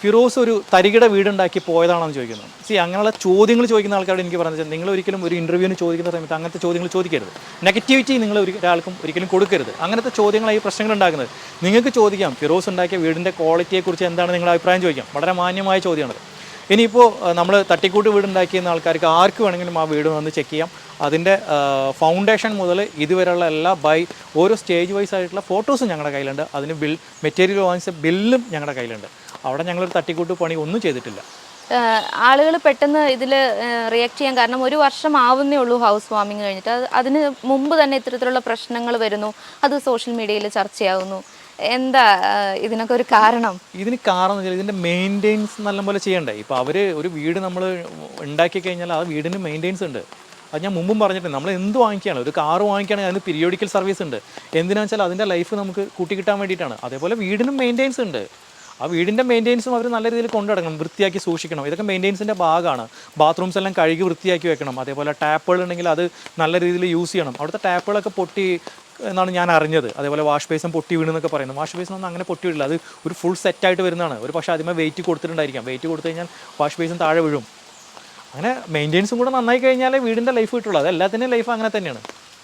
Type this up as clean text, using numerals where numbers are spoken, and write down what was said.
ഫിറോസ് ഒരു തരികിട വീടുണ്ടാക്കി പോയതാണെന്ന് ചോദിക്കുന്നത്. അങ്ങനെയുള്ള ചോദ്യങ്ങൾ ചോദിക്കുന്ന ആൾക്കാരോട് എനിക്ക് പറഞ്ഞാൽ നിങ്ങൾ ഒരിക്കലും ഒരു ഇൻ്റർവ്യൂവിന് ചോദിക്കുന്ന സമയത്ത് അങ്ങനത്തെ ചോദ്യങ്ങൾ ചോദിക്കരുത്. നെഗറ്റിവിറ്റി നിങ്ങൾ ഒരാൾക്കും ഒരിക്കലും കൊടുക്കരുത്. അങ്ങനത്തെ ചോദ്യങ്ങളായി പ്രശ്നങ്ങൾ ഉണ്ടാക്കുന്നത്. നിങ്ങൾക്ക് ചോദിക്കാം ഫിറോസ് ഉണ്ടാക്കിയ വീടിൻ്റെ ക്വാളിറ്റിയെക്കുറിച്ച് എന്താണ് നിങ്ങളുടെ അഭിപ്രായം ചോദിക്കാം. വളരെ മാന്യമായ ചോദ്യമാണത്. ഇനിയിപ്പോൾ നമ്മൾ തട്ടിക്കൂട്ട് വീടുണ്ടാക്കിയെന്ന ആൾക്കാർക്ക് ആർക്ക് വേണമെങ്കിലും ആ വീട് വന്ന് ചെക്ക് ചെയ്യാം. അതിൻ്റെ ഫൗണ്ടേഷൻ മുതൽ ഇതുവരെയുള്ള എല്ലാ ഓരോ സ്റ്റേജ് വൈസ് ആയിട്ടുള്ള ഫോട്ടോസും ഞങ്ങളുടെ കയ്യിലുണ്ട്. അതിന് മെറ്റീരിയൽ വാങ്ങിച്ച ബില്ലും ഞങ്ങളുടെ കയ്യിലുണ്ട്. അവിടെ ഞങ്ങളൊരു തട്ടിക്കൂട്ട് പണി ഒന്നും ചെയ്തിട്ടില്ല. ആളുകൾ പെട്ടെന്ന് ഇതിൽ റിയാക്ട് ചെയ്യാൻ കാരണം 1 വർഷം ആവുന്നേ ഉള്ളൂ ഹൗസ് വാമിങ് കഴിഞ്ഞിട്ട്. അതിന് മുമ്പ് തന്നെ ഇത്തരത്തിലുള്ള പ്രശ്നങ്ങൾ വരുന്നു, അത് സോഷ്യൽ മീഡിയയിൽ ചർച്ചയാവുന്നു. എന്താ ഇതിനൊക്കെ ഒരു കാരണം? ഇതിന് കാരണം എന്ന് വെച്ചാൽ ഇതിൻ്റെ മെയിൻ്റെനൻസ് നല്ലപോലെ ചെയ്യണ്ടേ. ഇപ്പോൾ അവർ ഒരു വീട് നമ്മൾ ഉണ്ടാക്കി കഴിഞ്ഞാൽ ആ വീടിന് മെയിൻ്റെനൻസ് ഉണ്ട്. അത് ഞാൻ മുമ്പും പറഞ്ഞിട്ടുണ്ട്. നമ്മൾ എന്ത് വാങ്ങിക്കുകയാണ്, ഒരു കാറ് വാങ്ങിക്കുകയാണെങ്കിൽ അതിന് പീരിയോഡിക്കൽ സർവീസ് ഉണ്ട്. എന്തിനാണെന്ന് വെച്ചാൽ അതിൻ്റെ ലൈഫ് നമുക്ക് കൂട്ടിക്കിട്ടാൻ വേണ്ടിയിട്ടാണ്. അതേപോലെ വീടിനും മെയിൻ്റെനൻസ് ഉണ്ട്. ആ വീടിൻ്റെ മെയിൻ്റെനൻസും അവർ നല്ല രീതിയിൽ കൊണ്ടുനടക്കണം, വൃത്തിയാക്കി സൂക്ഷിക്കണം. ഇതൊക്കെ മെയിൻ്റെനൻസിൻ്റെ ഭാഗമാണ്. ബാത്റൂംസ് എല്ലാം കഴുകി വൃത്തിയാക്കി വെക്കണം. അതേപോലെ ടാപ്പുകൾ ഉണ്ടെങ്കിൽ അത് നല്ല രീതിയിൽ യൂസ് ചെയ്യണം. അവിടുത്തെ ടാപ്പുകളൊക്കെ പൊട്ടി എന്നാണ് ഞാൻ അറിഞ്ഞത്. അതേപോലെ വാഷ് ബേസും പൊട്ടി വീണെന്നൊക്കെ പറയുന്നത്. വാഷ് ബേസിനൊന്നും അങ്ങനെ പൊട്ടി വീടില്ല. അത് ഒരു ഫുൾ സെറ്റായിട്ട് വരുന്നതാണ്. ഒരു പക്ഷേ ആദ്യമേ വെയിറ്റ് കൊടുത്തിട്ടുണ്ടായിരിക്കാം. വെയിറ്റ് കൊടുത്തു കഴിഞ്ഞാൽ വാഷ് ബേസും താഴെ വീഴും. അങ്ങനെ മെയിൻ്റെനൻസും കൂടെ നന്നായി കഴിഞ്ഞാലേ വീടിൻ്റെ ലൈഫ് കിട്ടുള്ളൂ. അത് എല്ലാത്തിൻ്റെയും ലൈഫ് അങ്ങനെ തന്നെയാണ്.